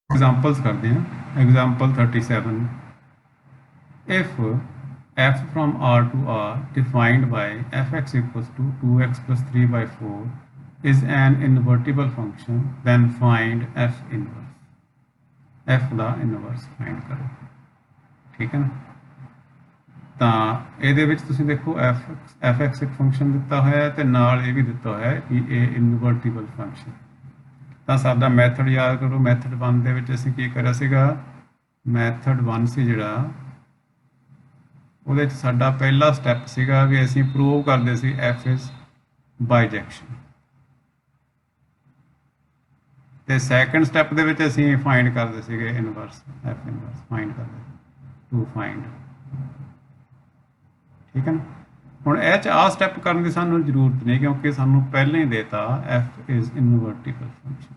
Examples करते हैं। Example 37, if f from R to R defined by fx equals to 2x plus 3 by 4 is an invertible function, then find f inverse। f the inverse find ਕਰੋ, ਠੀਕ ਹੈ ਨਾ। ਤਾਂ ਇਹਦੇ ਵਿੱਚ ਤੁਸੀਂ ਦੇਖੋ fx ਇੱਕ ਫੰਕਸ਼ਨ ਦਿੱਤਾ ਹੋਇਆ ਹੈ ਤੇ ਨਾਲ ਇਹ ਵੀ ਦਿੱਤਾ ਹੋਇਆ ਹੈ ਕਿ ਇਹ ਇਨਵਰਟੀਬਲ ਫੰਕਸ਼ਨ। ਤਾਂ ਸਾਡਾ ਮੈਥਡ ਯਾਦ ਕਰੋ, ਮੈਥਡ 1 ਦੇ ਵਿੱਚ ਅਸੀਂ ਕੀ ਕਰਿਆ ਸੀਗਾ, ਮੈਥਡ 1 ਸੀ ਜਿਹੜਾ, ਉਹਦੇ 'ਚ ਸਾਡਾ ਪਹਿਲਾ ਸਟੈਪ ਸੀਗਾ ਵੀ ਅਸੀਂ ਪ੍ਰੂਵ ਕਰਦੇ ਸੀ f ਇਜ਼ ਬਾਈਜੈਕਸ਼ਨ, ਤੇ ਸੈਕੰਡ ਸਟੈਪ ਦੇ ਵਿੱਚ ਅਸੀਂ ਫਾਈਂਡ ਕਰਦੇ ਸੀਗੇ ਇਨਵਰਸ, f ਇਨਵਰਸ ਫਾਈਂਡ ਕਰਦੇ ਟੂ ਫਾਈਂਡ, ਠੀਕ ਹੈ ਨਾ। ਹੁਣ ਇਹ 'ਚ ਆਹ ਸਟੈਪ ਕਰਨ ਦੀ ਸਾਨੂੰ ਜ਼ਰੂਰਤ ਨਹੀਂ, ਕਿਉਂਕਿ ਸਾਨੂੰ ਪਹਿਲਾਂ ਹੀ ਦੇਤਾ f ਇਜ਼ ਇਨਵਰਟੀਬਲ ਫੰਕਸ਼ਨ,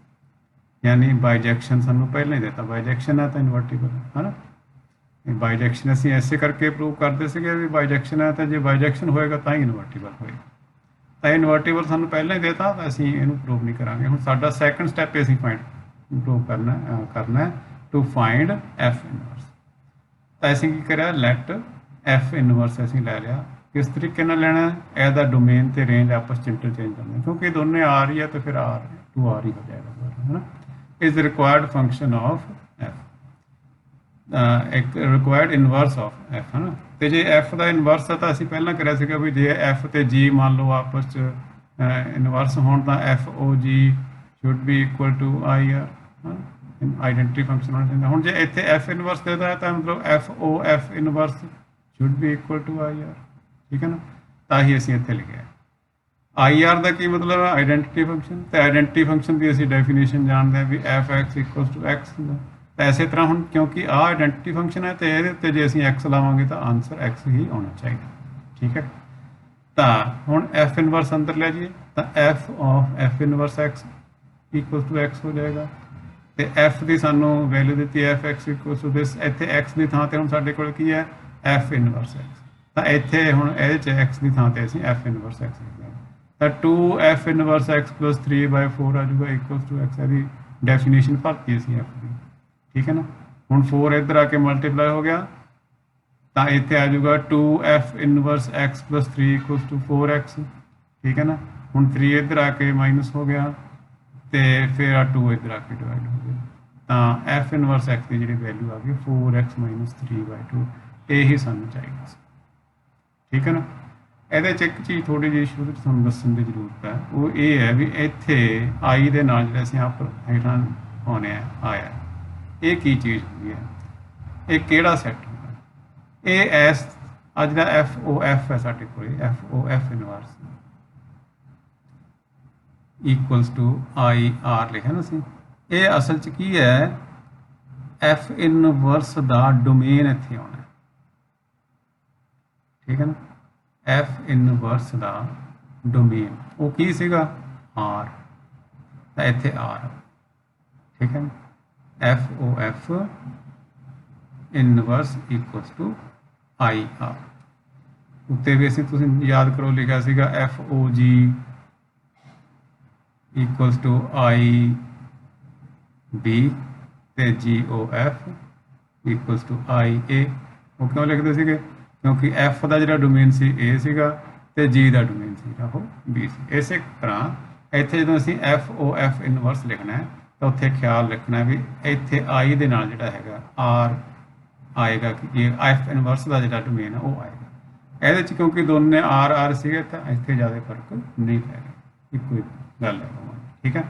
यानी बाइजैक्शन सानू पहले ही देता, बाइजैक्शन है तो इन्वर्टिबल है ना। बाइजैक्शन असी ऐसे करके प्रूव करते थे भी बाइजैक्शन है, तो जो बाइजैक्शन होएगा तो ही इन्वर्टिबल होएगा, तो इन्वर्टिबल सानू पहले ही देता, तो असी इनू प्रूव नहीं करांगे। हुण साडा सैकंड स्टैप असी फाइंड प्रूव करना है टू फाइंड एफ इनवर्स। तो असी की करिया, लैट एफ इनवर्स असी लै लिया। किस तरीके नाल लेना है, एदा डोमेन ते रेंज आपस च इंटरचेंज करना, क्योंकि दोनों आ रही है तो फिर आर टू आर ही हो जाएगा, है ना। is required function of f, एक required inverse of f है ना। तो जे f का इनवर्स है तो असी पहला करा सीगा भी जे f ते g मान लो आपस च इनवर्स होण तां f o g should be equal to i r, identity function होना चाहिए। हुण जे इत्थे f इनवर्स देता है तो मतलब f o f inverse should be equal to i r, ठीक है ना। तां ही असी इत्थे लिखिया आई आर का की मतलब है आइडेंटिटी फंक्शन, तो आइडेंटिटी फंक्शन की असी डेफिनेशन जानते हैं भी F X equals to X. तो इस तरह हम क्योंकि आ आइडेंटिटी फंक्शन है तो ये जो असी एक्स लावांगे तो आंसर एक्स ही आना चाहिए, ठीक है। तो हुण एफ इनवर्स अंदर ले जाइए, तो F of F inverse X equals to X हो जाएगा। तो एफ की सानू वैल्यू दी F X equals to this, इत्थे एक्स की थां ते हुण साडे कोल की है एफ इनवर्स एक्स, तो इत्थे हुण इहदे च एक्स की थां ते असी एफ इनवर्स एक्स लिख देंगे। तो 2f इनवर्स x प्लस 3/4 आ जाऊगा इक्वल्स टू x, यदि डेफिनेशन भरती असी एफ की, ठीक है ना। हुण 4 इधर आके मल्टीप्लाई हो गया, तो इत्थे आ जाऊगा 2f inverse x plus 3 equals to 4x, ठीक है ना। हुण 3 इधर आके माइनस हो गया, तो फिर आ 2 इधर आके डिवाइड हो गया, तो f इनवर्स x की जी वैल्यू आ गई 4x माइनस 3/2, यही सानू चाहिए, ठीक है ना। ਇਹਦੇ 'ਚ ਇੱਕ ਚੀਜ਼ ਥੋੜ੍ਹੀ ਜਿਹੀ ਸ਼ੁਰੂ 'ਚ ਤੁਹਾਨੂੰ ਦੱਸਣ ਦੀ ਜ਼ਰੂਰਤ ਹੈ, ਉਹ ਇਹ ਹੈ ਵੀ ਇੱਥੇ ਆਈ ਦੇ ਨਾਲ ਜਿਹੜੇ ਅਸੀਂ ਆਪ ਹੇਠਾਂ ਪਾਉਂਦੇ ਆ ਆਇਆ, ਇਹ ਕੀ ਚੀਜ਼ ਹੁੰਦੀ ਹੈ, ਇਹ ਕਿਹੜਾ ਸੈੱਟ ਹੁੰਦਾ, ਇਹ ਐਸ ਆ ਜਿਹੜਾ ਐਫ ਓ ਐਫ ਹੈ ਸਾਡੇ ਕੋਲ, F O F inverse equals to I R ਲਿਖਿਆ ਨਾ ਅਸੀਂ, ਇਹ ਅਸਲ 'ਚ ਕੀ ਹੈ, ਐਫ ਇਨਵਰਸ ਦਾ ਡੋਮੇਨ ਇੱਥੇ ਆਉਣਾ, ਠੀਕ ਹੈ ਨਾ। एफ इनवर्स का डोमेन वो की सीगा आर, तो इत्थे आर, ठीक है। F O F inverse equals to I R, उत्ते भी असीं तुसीं याद करो लिखा सीगा F O G equals to I B ते G O F equals to I A. वो क्यों लिखते सीगे, क्योंकि एफ का जो डोमेन से ए सीगा ते जी का डोमेन सीगा वो बी सी। इस तरह इत्थे जो असीं एफ ओ एफ इनवर्स लिखना है तो उत्थे ख्याल रखना भी इत्थे आई दे नाल जिहड़ा हैगा आर आएगा, कि एफ इनवर्स का जो डोमेन है वो आएगा। ਇਹਦੇ 'ਚ क्योंकि दोनों आर आर ਸੀਗੇ ਤਾਂ ਇੱਥੇ ਜ਼ਿਆਦਾ ਫਰਕ नहीं ਪੈਗਾ, ਇੱਕੋ ਹੀ ਗੱਲ ਹੈ, ठीक है।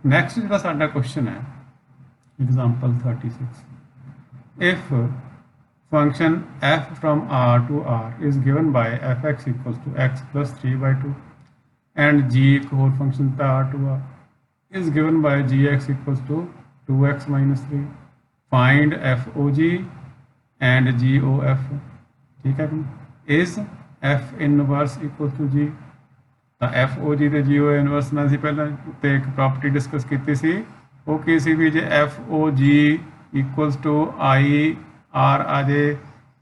नैक्सट ਜਿਹੜਾ ਸਾਡਾ क्वेश्चन है example 36, if function f from r to r is given by fx equals to x plus 3/2 and g core function r to r is given by gx equals to 2x minus 3, find fog and gof, ठीक है। is f inverse equals to g, तो fog ਤੇ go inverse ਨਾਲ ਅਸੀਂ ਪਹਿਲਾਂ ਤੇ ਇੱਕ property discuss ਕੀਤੀ ਸੀ, ਉਹ ਕੀ ਸੀ ਵੀ ਜੇ fog equals to i R आ जाए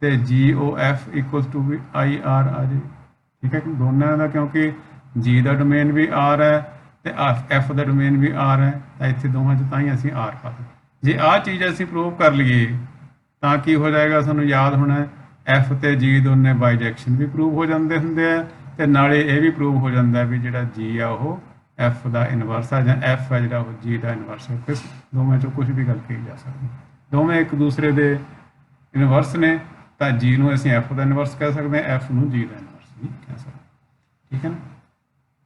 तो GOF इक्वल टू भी IR आ जाए। ठीक है, दोनों का क्योंकि G का डोमेन भी R है तो F का डोमेन भी R है, तो इतने दोवों तो ही असी R पा जे आ चीज़ असी प्रूव कर लीए तो की हो जाएगा, सानू याद होना F तो G दोनों बाइजैक्शन भी प्रूव हो जाते होंगे तो नाले ये भी प्रूव हो जाता है भी जो G आ वो F का इनवर्स है, या F है जो G का इनवर्स है। किस दोवें चो कुछ भी गल कही जा सकती, दोवें एक दूसरे के इनवर्स ने, तो G ਨੂੰ ਅਸੀਂ F ਦਾ ਇਨਵਰਸ ਕਹਿ ਸਕਦੇ ਹਾਂ, F ਨੂੰ G ਦਾ ਇਨਵਰਸ ਵੀ ਕਹਿ ਸਕਦੇ। ਠੀਕ ਹੈ ਨਾ,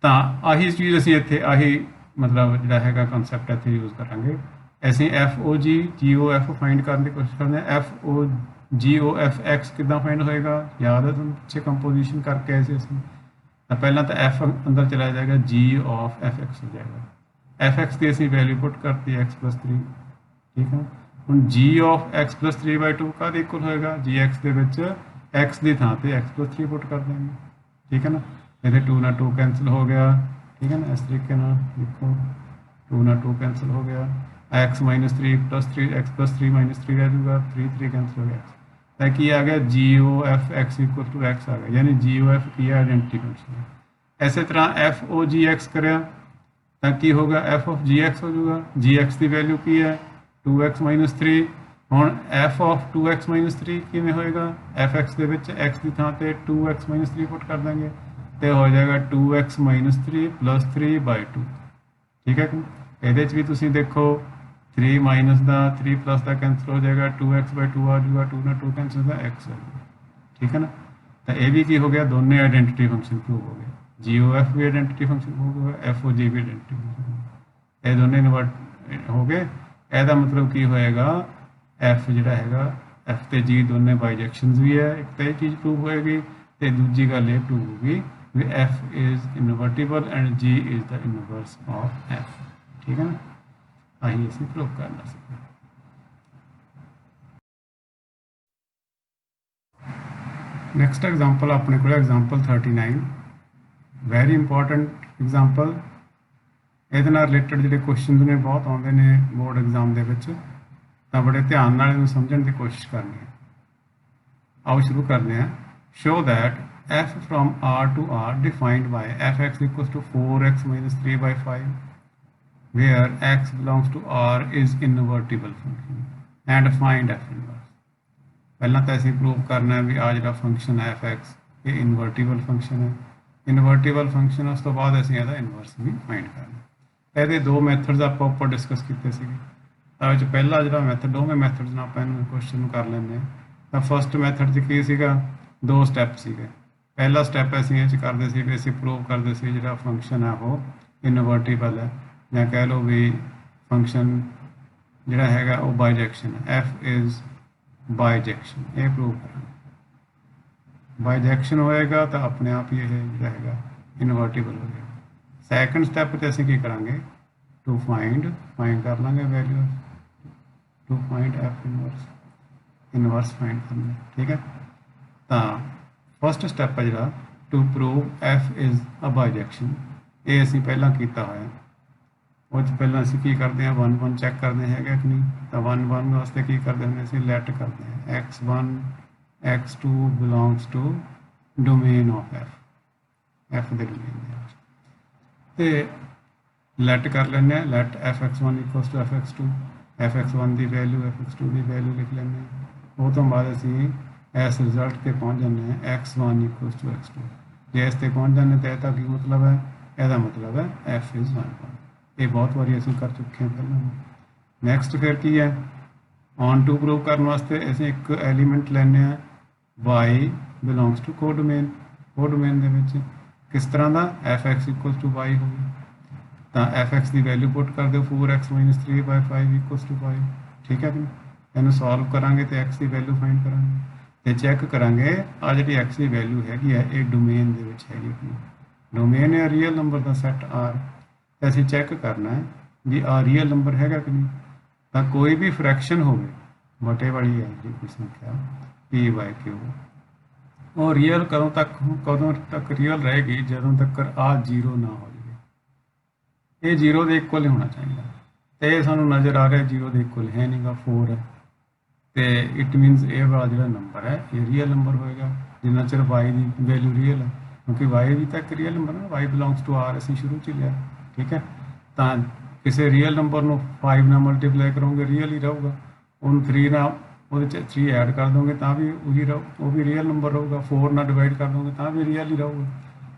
ਤਾਂ ਆਹੀ ਚੀਜ਼ ਅਸੀਂ ਇੱਥੇ ਆਹੀ ਮਤਲਬ ਜਿਹੜਾ ਹੈਗਾ ਕਨਸੈਪਟ ਇੱਥੇ ਯੂਜ਼ ਕਰਾਂਗੇ। ਅਸੀਂ FOG GOF ਫਾਈਂਡ ਕਰਨ ਦੀ ਕੋਸ਼ਿਸ਼ ਕਰਦੇ ਹਾਂ। FOGOF X ਕਿੱਦਾਂ ਫਾਈਂਡ ਹੋਏਗਾ, ਯਾਦ ਹੈ ਤੁਹਾਨੂੰ ਪਿੱਛੇ ਕੰਪੋਜੀਸ਼ਨ ਕਰਕੇ ਆਏ ਸੀ ਅਸੀਂ, ਤਾਂ ਪਹਿਲਾਂ ਤਾਂ F ਅੰਦਰ ਚਲਾ ਜਾਏਗਾ, G of FX ਹੋ ਜਾਏਗਾ। FX ਦੀ ਅਸੀਂ ਵੈਲਿਊ ਪੁੱਟ ਕਰਤੀ X+3। ਠੀਕ ਹੈ, ਹੁਣ G of X+3/2 ਕਾਹਦੇ ਇਕੁਅਲ ਹੋਏਗਾ, GX ਦੇ ਵਿੱਚ X ਦੀ ਥਾਂ ਤੇ X+3 ਪੁੱਟ ਕਰ ਦੇंगे। ਠੀਕ ਹੈ ਨਾ, ਇਹਦੇ 2 ਨਾਲ 2 ਕੈਂਸਲ ਹੋ ਗਿਆ। ਠੀਕ ਹੈ ਨਾ, ਇਸ ਤਰੀਕੇ ਨਾਲ ਦੇਖੋ 2 ਨਾਲ 2 ਕੈਂਸਲ ਹੋ ਗਿਆ, X-3 + 3 X+3 - 3 ਰਹਿ ਜਾਊਗਾ, 3 ਕੈਂਸਲ ਹੋ ਗਿਆ, ਤਾਂ ਕੀ ਆ ਗਿਆ GOF X = X ਆ ਗਿਆ, ਯਾਨੀ GOF ਕੀ ਹੈ, ਆਇਡੈਂटिटी फंक्शन है। ਇਸੇ ਤਰ੍ਹਾਂ FOGX ਕਰਿਆ ਤਾਂ ਕੀ ਹੋਗਾ, F of GX ਹੋ ਜਾਊਗਾ। GX ਦੀ ਵੈਲਿਊ ਕੀ ਹੈ 2x - 3, ਹੁਣ F of 2x - 3 ਕਿਵੇਂ ਹੋਏਗਾ, FX ਦੇ ਵਿੱਚ X ਦੀ ਥਾਂ ਤੇ 2x - 3 ਪੁੱਟ ਕਰ ਦਾਂਗੇ ਤੇ ਹੋ ਜਾਏਗਾ 2x - 3 + 3/2। ਠੀਕ ਹੈ, ਇਹਦੇ 'ਚ ਵੀ ਤੁਸੀਂ ਦੇਖੋ 3 ਮਾਈਨਸ ਦਾ 3 ਪਲੱਸ ਦਾ ਕੈਂਸਲ ਹੋ ਜਾਏਗਾ, 2x/2 ਆ ਜਾਊਗਾ, 2 ਨਾਲ 2 ਕੈਂਸਲ ਦਾ x ਆ ਜਾਊਗਾ। ਠੀਕ ਹੈ ਨਾ, ਤਾਂ ਇਹ ਵੀ ਕੀ ਹੋ ਗਿਆ, ਦੋਨੇ ਆਇਡੈਂटिटी ਫੰਕਸ਼ਨ ਪ੍ਰੂਵ ਹੋ ਗਏ। GOF ਵੀ ਆਇਡੈਂटिटी ਫੰਕਸ਼ਨ ਪ੍ਰੂਵ ਹੋ ਗਿਆ, FOG ਵੀ ਆਇਡੈਂटिटी ਫੰਕਸ਼ਨ, ਇਹ ਦੋਨੇ ਇਨਵਰਟ ਹੋ ਗਏ। ਇਹਦਾ ਮਤਲਬ ਕੀ ਹੋਏਗਾ, F ਜਿਹੜਾ ਹੈਗਾ F ਤੇ G ਦੋਨੇ ਬਾਈਜੈਕਸ਼ਨਸ ਵੀ ਹੈ, ਇੱਕ ਤਾਂ ਇਹ ਚੀਜ਼ ਪ੍ਰੂਵ ਹੋਏਗੀ ਤੇ ਦੂਜੀ ਗੱਲ ਇਹ ਪ੍ਰੂਵ ਹੋਗੀ ਵੀ F is invertible and G is the inverse of F। ਠੀਕ ਹੈ ਨਾ, ਆਹੀ ਅਸੀਂ ਪ੍ਰੂਵ ਕਰਨਾ ਸੀ। ਨੈਕਸਟ ਐਗਜ਼ਾਮਪਲ ਆਪਣੇ ਕੋਲ ਐਗਜ਼ਾਮਪਲ 39, ਵੈਰੀ ਇੰਪੋਰਟੈਂਟ ਐਗਜ਼ਾਮਪਲ। ਇਹਦੇ ਨਾਲ ਰਿਲੇਟਡ ਜਿਹੜੇ ਕੁਐਸਚਨਸ ਨੇ ਬਹੁਤ ਆਉਂਦੇ ਨੇ ਬੋਰਡ ਐਗਜ਼ਾਮ ਦੇ ਵਿੱਚ, ਤਾਂ ਬੜੇ ਧਿਆਨ ਨਾਲ ਇਹਨੂੰ ਸਮਝਣ ਦੀ ਕੋਸ਼ਿਸ਼ ਕਰਨੀ ਹੈ। ਆਓ ਸ਼ੁਰੂ ਕਰਦੇ ਹਾਂ। Show that F from R to R defined by Fx = 4x - 3/5 where x belongs to R is invertible function and find F inverse। ਪਹਿਲਾਂ ਤਾਂ ਅਸੀਂ ਪ੍ਰੂਵ ਕਰਨਾ ਹੈ ਵੀ ਆ ਜਿਹੜਾ ਫੰਕਸ਼ਨ ਹੈ Fx ਇਹ ਇਨਵਰਟੀਬਲ ਫੰਕਸ਼ਨ ਹੈ। ਇਨਵਰਟੀਬਲ ਫੰਕਸ਼ਨ ਉਸ ਤੋਂ ਬਾਅਦ ਅਸੀਂ ਇਹਦਾ ਇਨਵਰਸ ਵੀ ਫਾਈਂਡ ਕਰਨਾ। ਇਹਦੇ ਦੋ ਮੈਥਡਸ ਆਪਾਂ ਉੱਪਰ ਡਿਸਕਸ ਕੀਤੇ ਸੀਗੇ। ਤਾਂ ਵਿੱਚ ਪਹਿਲਾ ਜਿਹੜਾ ਮੈਥਡ, ਦੋਵੇਂ ਮੈਥਡਸ ਨਾਲ ਆਪਾਂ ਇਹਨੂੰ ਕੁਐਸਚਨ ਨੂੰ ਕਰ ਲੈਂਦੇ ਹਾਂ। ਤਾਂ ਫਸਟ ਮੈਥਡ 'ਚ ਕੀ ਸੀਗਾ, 2 ਸਟੈਪ ਸੀਗੇ। ਪਹਿਲਾ ਸਟੈਪ ਅਸੀਂ ਇਹ 'ਚ ਕਰਦੇ ਸੀ ਵੀ ਅਸੀਂ ਪ੍ਰੂਵ ਕਰਦੇ ਸੀ ਜਿਹੜਾ ਫੰਕਸ਼ਨ ਹੈ ਉਹ ਇਨਵਰਟੀਬਲ ਹੈ, ਜਾਂ ਕਹਿ ਲਓ ਵੀ ਫੰਕਸ਼ਨ ਜਿਹੜਾ ਹੈਗਾ ਉਹ ਬਾਈਜੈਕਸ਼ਨ ਹੈ, F ਇਜ਼ ਬਾਈਜੈਕਸ਼ਨ। ਇਹ ਪ੍ਰੂਵ ਕਰਾਂਗੇ, ਬਾਈਜੈਕਸ਼ਨ ਹੋਏਗਾ ਤਾਂ ਆਪਣੇ ਆਪ ਹੀ ਇਹ ਜਿਹੜਾ ਹੈਗਾ ਇਨਵਰਟੀਬਲ ਹੋ ਜਾਏਗਾ। ਸੈਕੰਡ ਸਟੈਪ 'ਤੇ ਅਸੀਂ ਕੀ ਕਰਾਂਗੇ, ਟੂ ਫਾਈਂਡ ਕਰ ਲਾਂਗੇ value, to find F inverse find ਕਰਨਾ। ਠੀਕ ਹੈ, ਤਾਂ ਫਸਟ ਸਟੈਪ ਹੈ ਜਿਹੜਾ to prove F is a bijection, ਇਹ ਅਸੀਂ ਪਹਿਲਾਂ ਕੀਤਾ ਹੋਇਆ। ਉਹ 'ਚ ਪਹਿਲਾਂ ਅਸੀਂ ਕੀ ਕਰਦੇ ਹਾਂ, 1 ਚੈੱਕ ਕਰਦੇ ਹੈਗਾ ਕਿ ਨਹੀਂ, ਤਾਂ 1 ਵਾਸਤੇ ਕੀ ਕਰਦੇ ਹੁੰਦੇ ਅਸੀਂ ਲੈਟ ਕਰਦੇ ਹਾਂ x1 x2 belongs to domain of F ਦੇ ਡੋਮੇਨ ਦੇ ਵਿੱਚ, ਤੇ ਲੈਟ ਕਰ ਲੈਂਦੇ ਹਾਂ, ਲੈਟ Fx1 = Fx2, Fx1 ਦੀ ਵੈਲਿਊ Fx2 ਦੀ ਵੈਲਿਊ ਲਿਖ ਲੈਂਦੇ ਹਾਂ। ਉਹ ਤੋਂ ਬਾਅਦ ਅਸੀਂ ਇਸ ਰਿਜ਼ਲਟ 'ਤੇ ਪਹੁੰਚ ਜਾਂਦੇ ਹਾਂ x1 = x2। ਜੇ ਇਸ 'ਤੇ ਪਹੁੰਚ ਜਾਂਦੇ ਤਾਂ ਇਹਦਾ ਕੀ ਮਤਲਬ ਹੈ, ਇਹਦਾ ਮਤਲਬ ਹੈ F ਇਜ਼ 1। ਇਹ ਬਹੁਤ ਵਾਰੀ ਅਸੀਂ ਕਰ ਚੁੱਕੇ ਹਾਂ ਪਹਿਲਾਂ। ਨੈਕਸਟ ਫਿਰ ਕੀ ਹੈ, ਔਨ ਟੂ ਪ੍ਰੂਵ ਕਰਨ ਵਾਸਤੇ ਅਸੀਂ ਇੱਕ ਐਲੀਮੈਂਟ ਲੈਂਦੇ ਹਾਂ y ਬਿਲੋਂਗਸ ਟੂ ਕੋਡੋਮੇਨ। ਕੋਡੋਮੇਨ ਦੇ ਵਿੱਚ ਕਿਸ ਤਰ੍ਹਾਂ ਦਾ, Fx = y ਹੋਵੇ, ਤਾਂ Fx ਦੀ ਵੈਲਿਊ ਪੁੱਟ ਕਰ ਦਿਓ 4x - 3/5 = y। ਠੀਕ ਹੈ ਜੀ, ਇਹਨੂੰ ਸੋਲਵ ਕਰਾਂਗੇ ਤੇ x ਦੀ ਵੈਲਿਊ ਫਾਈਂਡ ਕਰਾਂਗੇ ਤੇ ਚੈੱਕ ਕਰਾਂਗੇ ਆ ਜਿਹੜੀ x ਦੀ ਵੈਲਿਊ ਹੈਗੀ ਹੈ ਇਹ ਡੋਮੇਨ ਦੇ ਵਿੱਚ ਹੈਗੀ ਕਿ ਡੋਮੇਨ ਹੈ ਰੀਅਲ ਨੰਬਰ ਦਾ ਸੈੱਟ R, ਤੇ ਅਸੀਂ ਚੈੱਕ ਕਰਨਾ ਹੈ ਵੀ ਆ ਰੀਅਲ ਨੰਬਰ ਹੈਗਾ ਕਿ ਨਹੀਂ। ਤਾਂ ਕੋਈ ਵੀ ਫਰੈਕਸ਼ਨ ਹੋਵੇ ਵਟੇ ਵਾਲੀ ਹੈ ਜਿਹੜੀ ਕੋਈ ਸੰਖਿਆ p/q, ਉਹ ਰੀਅਲ ਕਦੋਂ ਤੱਕ ਰੀਅਲ ਰਹੇਗੀ, ਜਦੋਂ ਤੱਕ ਆ 0 ਨਾ ਹੋ ਜਾਵੇ। ਇਹ 0 ਦੇ ਇਕੁਅਲ ਹੋਣਾ ਚਾਹੀਦਾ, ਤੇ ਇਹ ਸਾਨੂੰ ਨਜ਼ਰ ਆ ਰਿਹਾ 0 ਦੇ ਇਕੁਅਲ ਹੈ ਨਹੀਂਗਾ, 4 ਹੈ। ਤੇ ਇਟ ਮੀਨਸ ਇਹ ਵਾਲਾ ਜਿਹੜਾ ਨੰਬਰ ਹੈ ਇਹ ਰੀਅਲ ਨੰਬਰ ਹੋਏਗਾ ਜਿੰਨਾ ਚਿਰ y ਦੀ ਵੈਲਿਊ ਰੀਅਲ ਹੈ, ਕਿਉਂਕਿ y ਵੀ ਤਾਂ ਇੱਕ ਰੀਅਲ ਨੰਬਰ ਹੈ, y ਬਿਲੋਂਗਸ ਟੂ r ਅਸੀਂ ਸ਼ੁਰੂ 'ਚ ਹੀ ਲਿਆ, ਠੀਕ ਹੈ। ਤਾਂ ਕਿਸੇ ਰੀਅਲ ਨੰਬਰ ਨੂੰ 5 ਨਾਲ ਮਲਟੀਪਲਾਈ ਕਰੋਗੇ ਰੀਅਲ ਹੀ ਰਹੂਗਾ, ਉਹਨੂੰ 3 ਨਾਲ ਉਹਦੇ 'ਚ 3 ਐਡ ਕਰ ਦੋਗੇ ਤਾਂ ਵੀ ਉਹੀ ਰਹੂ, ਉਹ ਵੀ ਰੀਅਲ ਨੰਬਰ ਰਹੂਗਾ। 4 ਨਾਲ ਡਿਵਾਈਡ ਕਰ ਦੋਗੇ ਤਾਂ ਵੀ ਰੀਅਲ ਹੀ ਰਹੂਗਾ।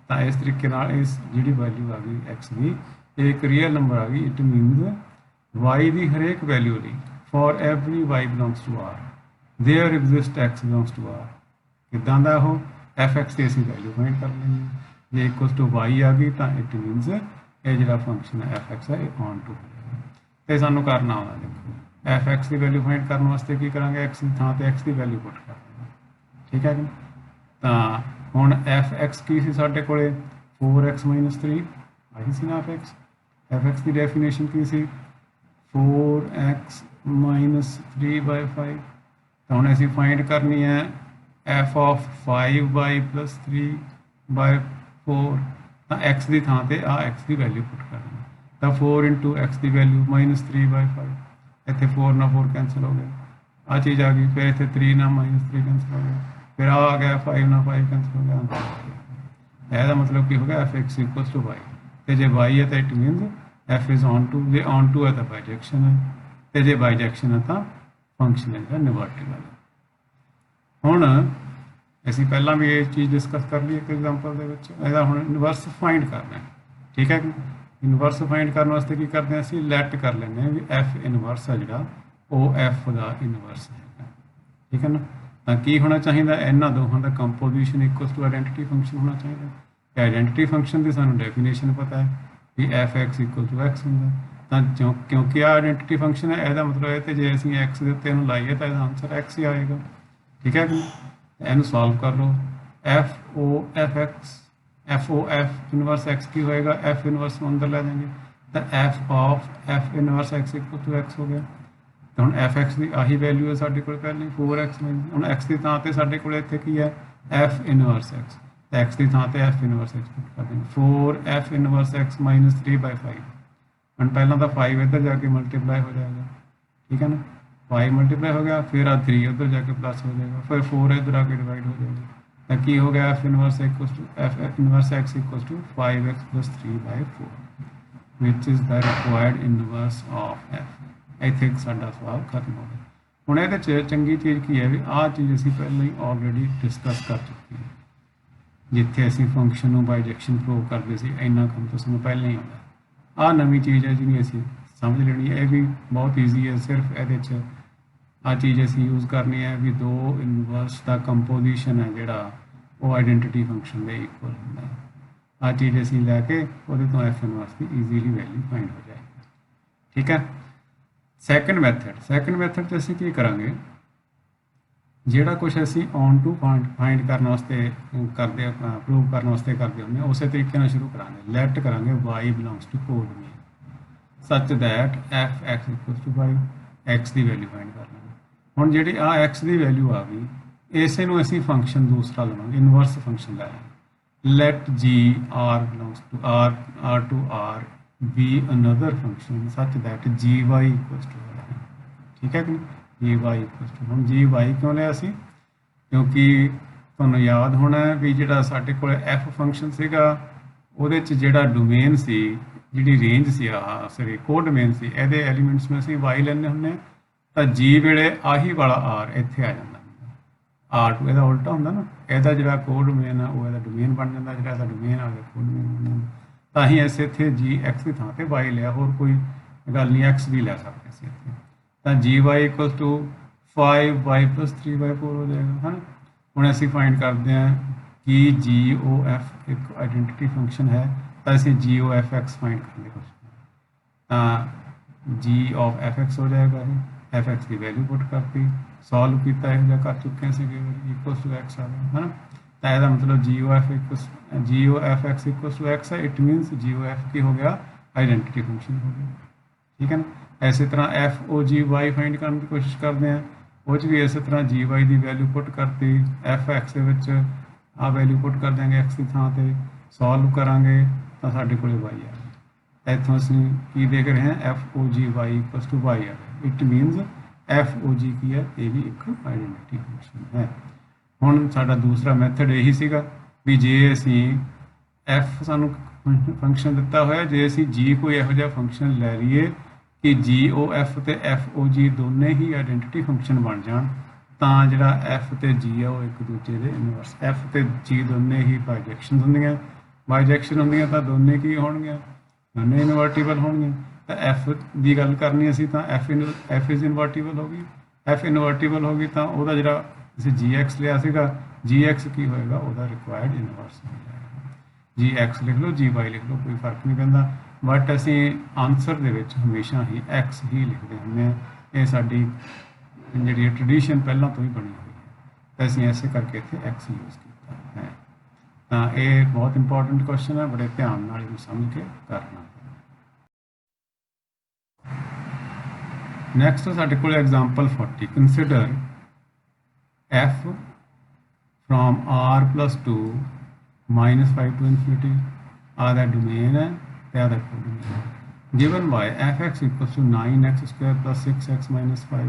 ਤਾਂ ਇਸ ਤਰੀਕੇ ਨਾਲ ਇਸ ਜਿਹੜੀ ਵੈਲਿਊ ਆ ਗਈ x ਦੀ ਇਹ ਇੱਕ ਰੀਅਲ ਨੰਬਰ ਆ ਗਈ। ਇਟ ਮੀਨਸ y ਦੀ ਹਰੇਕ ਵੈਲਿਊ ਲਈ for every y belongs to r there exist x belongs to r। ਕਿੱਦਾਂ ਦਾ ਉਹ f(x) ਦੀ ਅਸੀਂ ਵੈਲਿਊ ਫਾਈਂਡ ਕਰ ਲੈਣੀ ਹੈ। ਜੇ ਇਕੁਅਲ ਟੂ y ਆ ਗਈ ਤਾਂ ਇਟ ਮੀਨਸ ਇਹ ਜਿਹੜਾ ਫੰਕਸ਼ਨ ਹੈ f(x) ਹੈ ਇਹ ਔਨ ਟੂ ਤੇ ਸਾਨੂੰ ਕਰਨਾ ਆਉਂਦਾ। ਦੇਖੋ f(x) ਦੀ ਵੈਲਿਊ ਫਾਈਂਡ ਕਰਨ ਵਾਸਤੇ ਕੀ ਕਰਾਂਗੇ, x ਦੀ ਥਾਂ ਤੇ x ਦੀ ਵੈਲਿਊ ਪੁੱਟ ਕਰਾਂਗੇ, ਠੀਕ ਹੈ ਜੀ। ਤਾਂ ਹੁਣ f(x) ਕੀ ਸੀ ਸਾਡੇ ਕੋਲੇ 4x - 3 ਆਹੀ ਸੀ ਨਾ f(x) ਦੀ ਡੈਫੀਨੇਸ਼ਨ ਕੀ ਸੀ 4x - 3/5। ਤਾਂ ਹੁਣ ਅਸੀਂ ਫਾਈਂਡ ਕਰਨੀ ਹੈ f of 5y + 3/4। ਤਾਂ x ਦੀ ਥਾਂ ਤੇ ਆ x ਦੀ ਵੈਲਿਊ ਪੁੱਟ ਕਰਨੀ। ਤਾਂ 4 × x ਦੀ ਵੈਲਿਊ -3/5। ਇੱਥੇ 4 ਨਾਲ 4 ਕੈਂਸਲ ਹੋ ਗਿਆ, ਆ ਚੀਜ਼ ਆ ਗਈ। ਫਿਰ ਇੱਥੇ 3 ਨਾਲ -3 ਕੈਂਸਲ ਹੋ ਗਿਆ, ਫਿਰ ਆ ਗਿਆ 5 ਨਾਲ 5 ਕੈਂਸਲ ਹੋ ਗਿਆ। ਇਹਦਾ ਮਤਲਬ ਕੀ ਹੋ ਗਿਆ f(x) = y। ਤੇ ਜੇ y ਹੈ ਤਾਂ it means f is on to। ਜੇ on to ਹੈ ਤਾਂ ਬਾਈਜੈਕਸ਼ਨ ਹੈ, ਤੇ ਜੇ ਬਾਈਜੈਕਸ਼ਨ ਹੈ ਤਾਂ ਫੰਕਸ਼ਨ ਹੈ ਜਿਹੜਾ ਇਨਵਰਟੀਬਲ ਹੈ। ਹੁਣ ਅਸੀਂ ਪਹਿਲਾਂ ਵੀ ਇਹ ਚੀਜ਼ ਡਿਸਕਸ ਕਰ ਲਈ ਇੱਕ ਐਗਜ਼ਾਮਪਲ ਦੇ ਵਿੱਚ। ਇਹਦਾ ਹੁਣ ਇਨਵਰਸ ਫਾਈਂਡ ਕਰਨਾ ਹੈ, ਠੀਕ ਹੈ। ਇਨਵਰਸ ਫਾਈਂਡ ਕਰਨ ਵਾਸਤੇ ਕੀ ਕਰਦੇ ਹਾਂ ਅਸੀਂ ਲੈਟ ਕਰ ਲੈਂਦੇ ਹਾਂ ਵੀ f ਇਨਵਰਸ ਹੈ ਜਿਹੜਾ ਉਹ f ਦਾ ਇਨਵਰਸ ਹੈ, ਠੀਕ ਹੈ ਨਾ। ਤਾਂ ਕੀ ਹੋਣਾ ਚਾਹੀਦਾ, ਇਹਨਾਂ ਦੋਹਾਂ ਦਾ composition equal to identity function ਹੋਣਾ ਚਾਹੀਦਾ। ਤੇ ਆਇਡੈਂਟੀਟੀ ਫੰਕਸ਼ਨ ਦੀ ਸਾਨੂੰ ਡੈਫੀਨੇਸ਼ਨ ਪਤਾ ਹੈ ਵੀ f(x) = x ਹੁੰਦਾ। ਤਾਂ ਕਿਉਂਕਿ ਆ ਆਇਡੈਂਟੀਟੀ ਫੰਕਸ਼ਨ ਹੈ ਇਹਦਾ ਮਤਲਬ ਇਹ ਤੇ ਜੇ ਅਸੀਂ x ਦੇ ਉੱਤੇ ਇਹਨੂੰ ਲਾਈਏ ਤਾਂ ਇਹਦਾ ਆਨਸਰ x ਹੀ ਆਏਗਾ, ਠੀਕ ਹੈ। ਇਹਨੂੰ ਸੋਲਵ ਕਰ ਲਓ। f ਇਨਵਰਸ x ਕੀ ਹੋਏਗਾ, f ਇਨਵਰਸ ਨੂੰ ਅੰਦਰ ਲੈ ਜਾਵਾਂਗੇ ਤਾਂ f ਇਨਵਰਸ x = x ਹੋ ਗਿਆ। ਤਾਂ ਹੁਣ f(x) ਦੀ ਆਹੀ ਵੈਲਿਊ ਹੈ ਸਾਡੇ ਕੋਲ ਪਹਿਲਾਂ 4x। ਹੁਣ x ਦੀ ਥਾਂ ਤੇ ਸਾਡੇ ਕੋਲ ਇੱਥੇ ਕੀ ਹੈ f ਇਨਵਰਸ x, ਤਾਂ x ਦੀ ਥਾਂ ਤੇ f ਇਨਵਰਸ x ਪੁੱਟ ਕਰ ਦਿੰਦੇ 4f ਇਨਵਰਸ x - 3/5। ਹੁਣ ਪਹਿਲਾਂ ਤਾਂ 5 ਇੱਧਰ ਜਾ ਕੇ ਮਲਟੀਪਲਾਈ ਹੋ ਜਾਏਗਾ, ਠੀਕ ਹੈ ਨਾ। 5 ਮਲਟੀਪਲਾਈ ਹੋ ਗਿਆ, ਫਿਰ ਆ 3 ਉੱਧਰ ਜਾ ਕੇ ਪਲੱਸ ਹੋ ਜਾਏਗਾ, ਫਿਰ 4 ਇੱਧਰ ਆ ਕੇ ਡਿਵਾਈਡ ਹੋ ਜਾਏਗਾ। ਤਾਂ ਕੀ ਹੋ ਗਿਆ f inverse x = 5x + 3/4 which is the required inverse of f। ਇੱਥੇ ਸਾਡਾ ਸਵਾਲ ਖਤਮ ਹੋ ਗਿਆ। ਹੁਣ ਇਹਦੇ 'ਚ ਚੰਗੀ ਚੀਜ਼ ਕੀ ਹੈ ਵੀ ਆਹ ਚੀਜ਼ ਅਸੀਂ ਪਹਿਲਾਂ ਹੀ ਆਲਰੇਡੀ ਡਿਸਕਸ ਕਰ ਚੁੱਕੇ ਹਾਂ। ਜਿੱਥੇ ਅਸੀਂ ਫੰਕਸ਼ਨ ਨੂੰ ਬਾਈਜੈਕਸ਼ਨ ਪ੍ਰੂਵ ਕਰਦੇ ਸੀ, ਇੰਨਾ ਕੰਮ ਤਾਂ ਸਾਨੂੰ ਪਹਿਲਾਂ ਹੀ ਆਉਂਦਾ। ਆਹ ਨਵੀਂ ਚੀਜ਼ ਹੈ ਜਿਹਨੂੰ ਅਸੀਂ ਸਮਝ ਲੈਣੀ ਹੈ। ਇਹ ਵੀ ਬਹੁਤ ਈਜ਼ੀ ਹੈ, ਸਿਰਫ ਇਹਦੇ 'ਚ ਆਹ ਚੀਜ਼ ਅਸੀਂ ਯੂਜ਼ ਕਰਨੀ ਹੈ ਵੀ ਦੋ ਇਨਵਰਸ ਦਾ ਕੰਪੋਜੀਸ਼ਨ ਹੈ ਜਿਹੜਾ ਉਹ ਆਇਡੈਂਟੀਟੀ ਫੰਕਸ਼ਨ ਦੇ ਇਕੁਅਲ ਹੁੰਦਾ ਹੈ। ਆਹ ਚੀਜ਼ ਅਸੀਂ ਲੈ ਕੇ ਉਹਦੇ ਤੋਂ f ਇਨਵਰਸ ਦੀ ਈਜ਼ੀਲੀ ਵੈਲਿਊ ਫਾਈਂਡ ਹੋ ਜਾਏਗੀ, ਠੀਕ ਹੈ। ਸੈਕੰਡ ਮੈਥਡ 'ਚ ਅਸੀਂ ਕੀ ਕਰਾਂਗੇ, ਜਿਹੜਾ ਕੁਝ ਅਸੀਂ ਔਨ ਟੂ ਫਾਈਂਡ ਕਰਨ ਵਾਸਤੇ ਕਰਦੇ ਪ੍ਰੂਵ ਕਰਨ ਵਾਸਤੇ ਕਰਦੇ ਹੁੰਦੇ ਹਾਂ ਉਸੇ ਤਰੀਕੇ ਨਾਲ ਸ਼ੁਰੂ ਕਰਾਂਗੇ। ਲੈਟ ਕਰਾਂਗੇ y ਬਿਲੋਂਗਸ ਟੂ ਕੋਡ ਮੀਨ ਸੱਚ that f(x) = y। x the value find ਕਰ ਲਾਂਗੇ। ਹੁਣ ਜਿਹੜੀ ਆ x ਦੀ ਵੈਲਿਊ ਆ ਗਈ, ਇਸੇ ਨੂੰ ਅਸੀਂ ਫੰਕਸ਼ਨ ਦੂਸਰਾ ਲਵਾਂਗੇ, ਇਨਵਰਸ ਫੰਕਸ਼ਨ ਲੈ ਲਾਂਗੇ। Let g r belongs to r to r be another function such that gy = y, ਠੀਕ ਹੈ ਕਿ gy = ਹੁਣ gy ਕਿਉਂ ਲਿਆ ਸੀ, ਕਿਉਂਕਿ ਤੁਹਾਨੂੰ ਯਾਦ ਹੋਣਾ ਵੀ ਜਿਹੜਾ ਸਾਡੇ ਕੋਲ f ਫੰਕਸ਼ਨ ਸੀਗਾ ਉਹਦੇ 'ਚ ਜਿਹੜਾ ਡੋਮੇਨ ਸੀ, ਜਿਹੜੀ ਰੇਂਜ ਸੀ ਕੋਡ ਡੋਮੇਨ ਸੀ, ਇਹਦੇ ਐਲੀਮੈਂਟਸ ਨੂੰ ਅਸੀਂ y ਲੈਂਦੇ ਹੁੰਦੇ ਹਾਂ। ਤਾਂ g ਵੇਲੇ ਆਹੀ ਵਾਲਾ r ਇੱਥੇ ਆ ਜਾਂਦਾ, r2 ਇਹਦਾ ਉਲਟਾ ਹੁੰਦਾ ਨਾ। ਇਹਦਾ ਜਿਹੜਾ ਕੋਡ ਡੋਮੇਨ ਆ ਉਹ ਇਹਦਾ ਡੋਮੇਨ ਬਣ ਜਾਂਦਾ, ਜਿਹੜਾ ਇਹਦਾ ਡੋਮੇਨ ਆ ਗਿਆ ਕੋਡ ਡੋਮੇਨ ਬਣ ਜਾਂਦਾ। ਤਾਂ ਅਸੀਂ ਇਸ ਇੱਥੇ g x ਦੀ ਥਾਂ ਤੇ y ਲਿਆ, ਹੋਰ ਕੋਈ ਗੱਲ ਨਹੀਂ, x ਵੀ ਲੈ ਸਕਦੇ ਸੀ ਇੱਥੇ। ਤਾਂ gy = 5y + 3/4 ਹੋ ਜਾਏਗਾ, ਹੈ ਨਾ। ਹੁਣ ਅਸੀਂ ਫਾਈਂਡ ਕਰਦੇ ਹਾਂ ਕਿ GOF ਇੱਕ ਆਇਡੈਂਟੀਟੀ ਫੰਕਸ਼ਨ ਹੈ, ਤਾਂ ਅਸੀਂ GOF(x) ਫਾਈਂਡ ਕਰਨ ਦੀ ਕੋਸ਼ਿਸ਼ ਕਰਾਂਗੇ। ਤਾਂ g of f(x) ਹੋ ਜਾਏਗਾ, f(x) ਦੀ ਵੈਲਿਊ ਪੁੱਟ ਕਰਤੀ, ਸੋਲਵ ਕੀਤਾ, ਇਹੋ ਜਿਹਾ ਕਰ ਚੁੱਕੇ ਸੀ ਕਿ =x ਆ ਗਿਆ, ਹੈ ਨਾ। ਤਾਂ ਇਹਦਾ ਮਤਲਬ GOF(x) = x ਹੈ। ਇਟ ਮੀਨਸ GOF ਕੀ ਹੋ ਗਿਆ, ਆਇਡੈਂਟੀਟੀ ਫੰਕਸ਼ਨ ਹੋ ਗਿਆ, ਠੀਕ ਹੈ ਨਾ। ਇਸੇ ਤਰ੍ਹਾਂ FOGY ਫਾਈਂਡ ਕਰਨ ਦੀ ਕੋਸ਼ਿਸ਼ ਕਰਦੇ ਹਾਂ, ਉਹ 'ਚ ਵੀ ਇਸੇ ਤਰ੍ਹਾਂ gy ਦੀ ਵੈਲਿਊ ਪੁੱਟ ਕਰਤੀ, f(x) ਦੇ ਵਿੱਚ ਆਹ ਵੈਲਿਊ ਪੁੱਟ ਕਰ ਦਿਆਂਗੇ x ਦੀ ਥਾਂ ਤੇ, ਸੋਲਵ ਕਰਾਂਗੇ ਤਾਂ ਸਾਡੇ ਕੋਲ y ਆ ਗਿਆ। ਇੱਥੋਂ ਅਸੀਂ ਕੀ ਦੇਖ ਰਹੇ ਹਾਂ, FOGY = y ਆ ਗਿਆ। ਇਟ ਮੀਨਸ एफ ओ जी की है, ये भी एक आइडेंटिटी फंक्शन है। ਹੁਣ ਸਾਡਾ ਦੂਸਰਾ ਮੈਥਡ ਇਹੀ ਸੀਗਾ ਵੀ ਜੇ ਅਸੀਂ ਐਫ ਸਾਨੂੰ ਫੰਕਸ਼ਨ ਦਿੱਤਾ ਹੋਇਆ, ਜੇ ਅਸੀਂ ਜੀ ਕੋਈ ਇਹੋ ਜਿਹਾ ਫੰਕਸ਼ਨ ਲੈ ਲਈਏ ਕਿ ਜੀ ਓ ਐਫ ਤੇ ਐਫ ਓ ਜੀ ਦੋਨੇ ਹੀ ਆਇਡੈਂਟੀਟੀ ਫੰਕਸ਼ਨ ਬਣ ਜਾਣ, ਤਾਂ ਜਿਹੜਾ ਐਫ ਤੇ ਜੀ ਆ ਉਹ ਇੱਕ ਦੂਜੇ ਦੇ ਇਨਵਰਸ, ਐਫ ਤੇ ਜੀ ਦੋਨੇ ਹੀ ਬਾਈਜੈਕਸ਼ਨ ਹੁੰਦੀਆਂ, ਬਾਈਜੈਕਸ਼ਨ ਹੁੰਦੀਆਂ ਤਾਂ ਦੋਨੇ ਕੀ ਹੋਣਗੀਆਂ, ਦੋਨੇ ਇਨਵਰਟੀਬਲ ਹੋਣਗੀਆਂ। ਤਾਂ ਐਫ ਦੀ ਗੱਲ ਕਰਨੀ ਅਸੀਂ ਤਾਂ ਐਫ ਇਜ਼ ਇਨਵਰਟੀਬਲ ਹੋ ਗਈ, ਐਫ ਇਨਵਰਟੀਬਲ ਹੋ ਗਈ ਤਾਂ ਉਹਦਾ ਜਿਹੜਾ ਅਸੀਂ ਜੀ ਐਕਸ ਲਿਆ ਸੀਗਾ, ਜੀ ਐਕਸ ਕੀ ਹੋਏਗਾ, ਉਹਦਾ ਰਿਕੁਆਇਰਡ ਇਨਵਰਸ ਹੋ ਜਾਏਗਾ। ਜੀ ਐਕਸ ਲਿਖ ਲਓ, ਜੀ ਵਾਈ ਲਿਖ ਲਓ, ਕੋਈ ਫਰਕ ਨਹੀਂ ਪੈਂਦਾ, ਬਟ ਅਸੀਂ ਆਨਸਰ ਦੇ ਵਿੱਚ ਹਮੇਸ਼ਾ ਹੀ ਐਕਸ ਹੀ ਲਿਖਦੇ ਹੁੰਦੇ ਹਾਂ। ਇਹ ਸਾਡੀ ਜਿਹੜੀ ਟ੍ਰੈਡੀਸ਼ਨ ਪਹਿਲਾਂ ਤੋਂ ਹੀ ਬਣੀ ਹੋਈ ਹੈ, ਤਾਂ ਅਸੀਂ ਐਸੇ ਕਰਕੇ ਇੱਥੇ ਐਕਸ ਯੂਜ਼ ਕੀਤਾ ਹੈ। ਤਾਂ ਇਹ ਬਹੁਤ ਇੰਪੋਰਟੈਂਟ ਕੁਐਸਚਨ ਹੈ, ਬੜੇ ਧਿਆਨ ਨਾਲ ਇਹਨੂੰ ਸਮਝ ਕੇ ਕਰਨਾ। ਨੈਕਸਟ ਸਾਡੇ ਕੋਲ example 40, consider f from r plus 2 minus 5 to infinity are the domain है, they are the codomain. Given by fx equals to 9x square plus 6x minus 5,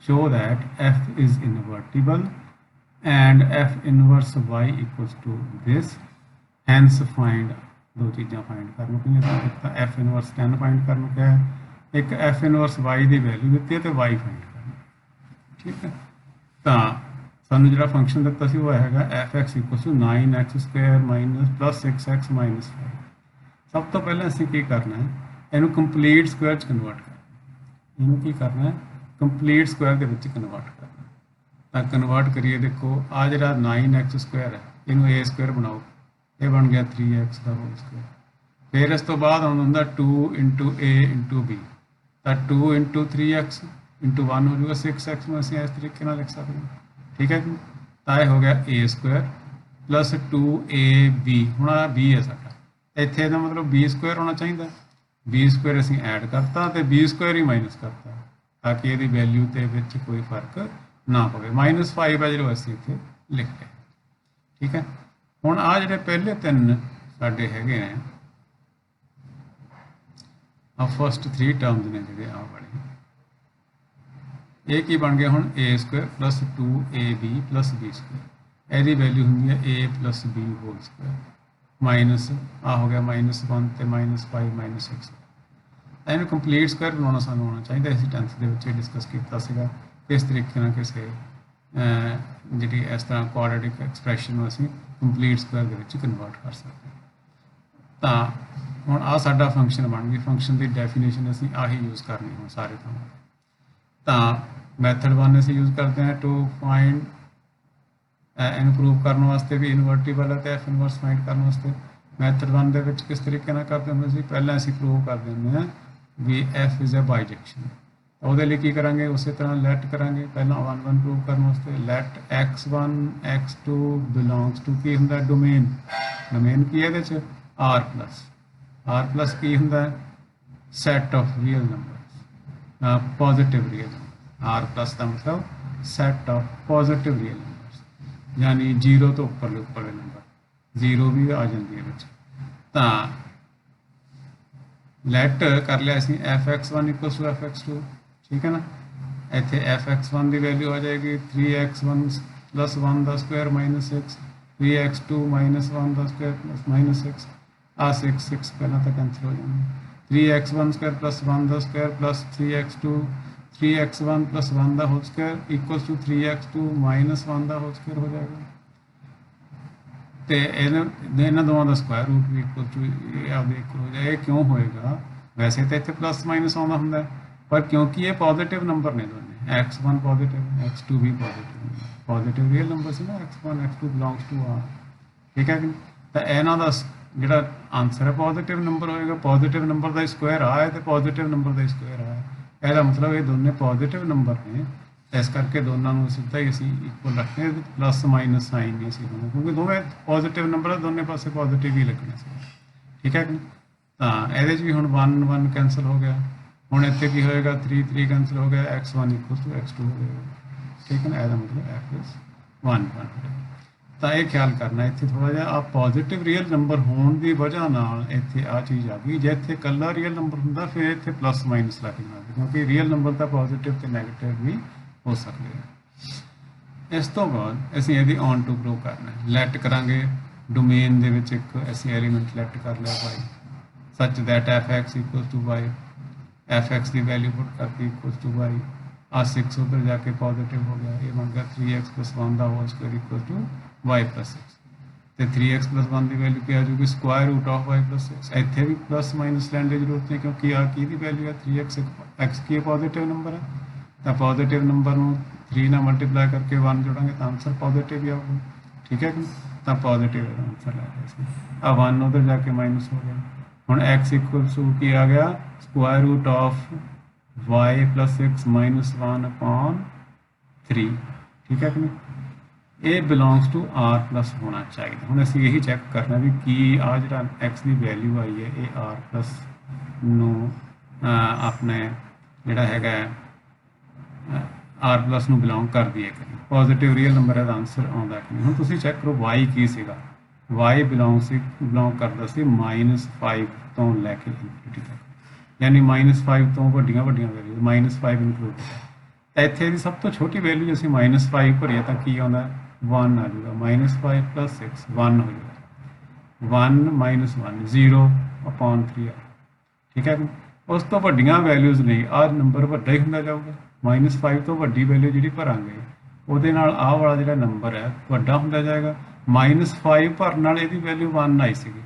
show that f is invertible and f inverse y equals to this. Hence find, दो चीज़ां find करनी पईयां, एक तो f inverse 10 find करना क्या है, एक f inverse y की वैल्यू दी है तो y फाइंड करना, ठीक है। तो ਸਾਨੂੰ ਜਿਹੜਾ ਫੰਕਸ਼ਨ ਦਿੱਤਾ ਸੀ ਉਹ ਹੈਗਾ fx equal to 9x square minus plus 6x minus 5। ਸਭ ਤੋਂ ਪਹਿਲਾਂ ਅਸੀਂ ਕੀ ਕਰਨਾ ਹੈ, ਇਹਨੂੰ ਕੰਪਲੀਟ ਸਕੁਆਇਰ 'ਚ ਕਨਵਰਟ ਕਰਨਾ। ਇਹਨੂੰ ਕੀ ਕਰਨਾ ਹੈ, ਕੰਪਲੀਟ ਸਕੁਆਇਰ ਦੇ ਵਿੱਚ ਕਨਵਰਟ ਕਰਨਾ। ਤਾਂ ਕਨਵਰਟ ਕਰੀਏ, ਦੇਖੋ ਆ ਜਿਹੜਾ 9x ਸਕੁਆਇਰ ਹੈ ਇਹਨੂੰ a ਸਕੁਆਇਰ ਬਣਾਓ, ਇਹ ਬਣ ਗਿਆ 3x ਦਾ ਹੋਲ ਸਕੁਆਇਰ। ਫਿਰ ਇਸ ਤੋਂ ਬਾਅਦ ਹੁੰਦਾ 2 ਇੰਟੂ a ਇੰਟੂ b, ਤਾਂ 2 ਇੰਟੂ 3x ਇੰਟੂ 1 ਹੋ ਜਾਊਗਾ 6x ਨੂੰ ਅਸੀਂ ਇਸ ਤਰੀਕੇ ਨਾਲ ਲਿਖ ਸਕਦੇ ਹਾਂ, ठीक है जी। तो यह हो गया ए स्क्वायर प्लस 2ab, हूँ आ b है साडा, इत्थे दा मतलब b स्क्वायर होना चाहिए, b स्क्वायर असीं ऐड करता तो b स्क्वायर ही माइनस करता, ताकि ये वैल्यू के विच कोई फर्क ना पवे। -5 है जो असीं इत्थे लिख लिया, ठीक है। हुण आ जिहड़े पहले 3 साडे हैगे ने, आ फस्ट 3 टर्म्स ने जिहड़े आ वाले, ये की बन गया हुण a square plus 2ab plus b square, यदी वैल्यू होंगी है a plus b whole square minus आ हो गया -1 तो -5 -6। इन्हें कंप्लीट स्क्वायर बनाना सानू होना चाहिए, इस टेंथ के डिस्कस किया किस तरीके ना किसी जी इस तरह क्वाड्रेटिक एक्सप्रैशन असीं कंप्लीट स्क्वायर के कन्वर्ट कर सकते हैं। तो हुण आ साडा फंक्शन बन गई, फंक्शन की डेफिनेशन असीं आही यूज़ करनी हो सारे थां। तो मैथड 1 असीं यूज़ करते हैं टू फाइंड इनू प्रूव करने वास्ते भी इनवर्टिबल है, तो एफ इनवर्स फाइंड करने वास्ते मैथड 1 दे विच किस तरीके ना करते हैं, असीं पहले असीं प्रूव कर देंगे हैं भी एफ इज़ ए बाइजेक्शन। तो वो लिए की करांगे, उस तरह लैट करांगे, पहला 1 1 प्रूव करने वास्ते light x1 x2 belongs to की हुंदा डोमेन, डोमेन की है आर प्लस की हुंदा set of real number, positive real number. R plus का मतलब set of positive real numbers, यानी 0 तो उपरले नंबर, 0 भी आ जाती है बच्चे। तो लैट कर लिया असीं f(x1) इक्वल्स टू f(x2), ठीक है ना। इत्थे f(x1) की वैल्यू आ जाएगी 3x1 प्लस 1 का स्क्वायर माइनस 6, 3x2 माइनस 1 का स्क्वायर प्लस माइनस 6, आ 6 पहला तो कैंसिल हो जाएंगे, 3x1 स्क्वायर प्लस 1 का square plus 3x2 3x1 plus 1 का whole square equals to 3x2 minus 1 का होल स्क्वायर हो जाएगा। तो इन्होंने दोनों का स्क्वायर रूट भी इक्वल टू आपके इक्वल हो जाए। क्यों होएगा, वैसे तो इतने प्लस माइनस आता होंगे, पर क्योंकि ये पॉजिटिव नंबर ने दोनों, x1 पॉजिटिव x2 भी पॉजिटिव रियल नंबर से ना, x1 x2 belongs to are, ठीक है कि। तो इन्हों का जो आंसर है पॉजिटिव नंबर होएगा, पॉजिटिव नंबर का स्क्वायर आ है तो पॉजिटिव नंबर का स्क्वायर आ है, यदा मतलब ये दोनों पॉजिटिव नंबर ने, इस करके दोनों सीधा ही असी इक्वल रखते हैं, प्लस माइनस साइन नहीं असी दोनों, क्योंकि दोवें पॉजिटिव नंबर दोनों पासे पॉजिटिव ही लगने से, ठीक है कि। तो ये भी हम 1 1 कैंसल हो गया, हूँ इतने की होएगा 3 3 कैंसल हो गया, x1 इक्वल टू x2 हो गया, ठीक है ना। यदा मतलब f इज 1 1। ਤਾਂ ਇਹ ਖਿਆਲ ਕਰਨਾ ਇੱਥੇ ਥੋੜਾ ਜਿਹਾ ਆ ਪੋਜ਼ਿਟਿਵ ਰੀਅਲ ਨੰਬਰ ਹੋਣ ਦੀ ਵਜ੍ਹਾ ਨਾਲ ਇੱਥੇ ਆ ਚੀਜ਼ ਆ ਗਈ। ਜੇ ਇੱਥੇ ਇਕੱਲਾ ਰੀਅਲ ਨੰਬਰ ਹੁੰਦਾ ਫਿਰ ਇੱਥੇ ਪਲੱਸ ਮਾਈਨਸ ਲੱਗ ਜਾਣਾ, ਕਿਉਂਕਿ ਰੀਅਲ ਨੰਬਰ ਤਾਂ ਪੋਜ਼ਿਟਿਵ ਤੇ ਨੈਗੇਟਿਵ ਵੀ ਹੋ ਸਕਦੇ ਆ। ਇਸ ਤੋਂ ਬਾਅਦ ਅਸੀਂ ਇਹਦੀ ਔਨ ਟੂ ਪ੍ਰੂਵ ਕਰਨਾ। ਲੈਟ ਕਰਾਂਗੇ ਡੋਮੇਨ ਦੇ ਵਿੱਚ ਇੱਕ ਅਸੀਂ ਐਲੀਮੈਂਟ ਲੈਟ ਕਰ ਲਿਆ y ਸੱਚ that f(x) = y, f(x) the value ਪੁੱਟ ਕਰਤੀ = y, ਆ 6 उधर जाके पॉजिटिव हो गया, ये बन गया 3x + 1 ਦਾ ਹੋਲ ਸਕੁਅਰ = y + 6 ਤੇ 3x + 1 ਦੀ ਵੈਲਿਊ ਕੀ ਆ ਜਾਊਗੀ √(y + 6। ਇੱਥੇ ਵੀ ਪਲੱਸ ਮਾਈਨਸ ਲੈਣ ਦੀ ਜ਼ਰੂਰਤ ਨਹੀਂ, ਕਿਉਂਕਿ ਆ ਕੀ ਦੀ ਵੈਲਿਊ ਹੈ 3x, x ਕੀ ਪੋਜ਼ਿਟਿਵ ਨੰਬਰ ਹੈ, ਤਾਂ ਪੋਜ਼ਿਟਿਵ ਨੰਬਰ ਨੂੰ 3 ਨਾਲ ਮਲਟੀਪਲਾਈ ਕਰਕੇ 1 ਜੋੜਾਂਗੇ ਤਾਂ ਆਨਸਰ ਪੋਜ਼ਿਟਿਵ ਹੀ ਆਊਗਾ। ਠੀਕ ਹੈ ਕਿ ਤਾਂ ਪੋਜ਼ਿਟਿਵ ਆਨਸਰ ਆ ਗਿਆ ਸੀ। ਆ 1 ਉਧਰ ਜਾ ਕੇ ਮਾਈਨਸ ਹੋ ਗਿਆ। ਹੁਣ x = ਕੀ ਆ ਗਿਆ y + 6 - 1/3। ਠੀਕ ਹੈ ਕਿ ਨਹੀਂ। ਇਹ ਬਿਲੋਂਗਸ ਟੂ r ਪਲੱਸ ਹੋਣਾ ਚਾਹੀਦਾ। ਹੁਣ ਅਸੀਂ ਇਹੀ ਚੈੱਕ ਕਰਨਾ ਵੀ ਕੀ ਆ ਜਿਹੜਾ x ਦੀ ਵੈਲਿਊ ਆਈ ਹੈ ਇਹ r ਪਲੱਸ ਨੂੰ ਆਪਣੇ ਜਿਹੜਾ ਹੈਗਾ r ਪਲੱਸ ਨੂੰ ਬਿਲੋਂਗ ਕਰਦੀ ਹੈ ਕਿ ਨਹੀਂ, ਪੋਜ਼ਿਟਿਵ ਰੀਅਲ ਨੰਬਰ ਹੈ ਦਾ ਆਨਸਰ ਆਉਂਦਾ ਕਿ ਨਹੀਂ। ਹੁਣ ਤੁਸੀਂ ਚੈੱਕ ਕਰੋ y ਕੀ ਸੀਗਾ, y ਬਿਲੋਂਗ ਕਰਦਾ ਸੀ -5 ਤੋਂ ਲੈ ਕੇ ਇਨਫਿਨਿਟੀ ਤੱਕ, यानी -5 तो ਵੱਡੀਆਂ ਵੈਲਿਊ -5 ਇਨਕਲੂਡ ਹੈ। ਤਾਂ ਇੱਥੇ ਦੀ ਸਭ ਤੋਂ ਛੋਟੀ ਵੈਲਿਊ ਜੇ ਅਸੀਂ -5 ਭਰੀਏ ਤਾਂ ਕੀ ਆਉਂਦਾ 1 ਆ ਜਾਊਗਾ, -5 + 6 1 ਹੋ ਜਾਊਗਾ, 1 - 1 0/3 ਆ। ਠੀਕ ਹੈ। ਉਸ ਤੋਂ ਵੱਡੀਆਂ ਵੈਲਿਊਜ਼ ਨਹੀਂ, ਆਹ ਨੰਬਰ ਵੱਡਾ ਹੀ ਹੁੰਦਾ ਜਾਊਗਾ। -5 ਤੋਂ ਵੱਡੀ ਵੈਲਿਊ ਜਿਹੜੀ ਭਰਾਂਗੇ ਉਹਦੇ ਨਾਲ ਆਹ ਵਾਲਾ ਜਿਹੜਾ ਨੰਬਰ ਹੈ ਵੱਡਾ ਹੁੰਦਾ ਜਾਏਗਾ। -5 ਭਰਨ ਨਾਲ ਇਹਦੀ ਵੈਲਿਊ 1 ਆਈ ਸੀਗੀ,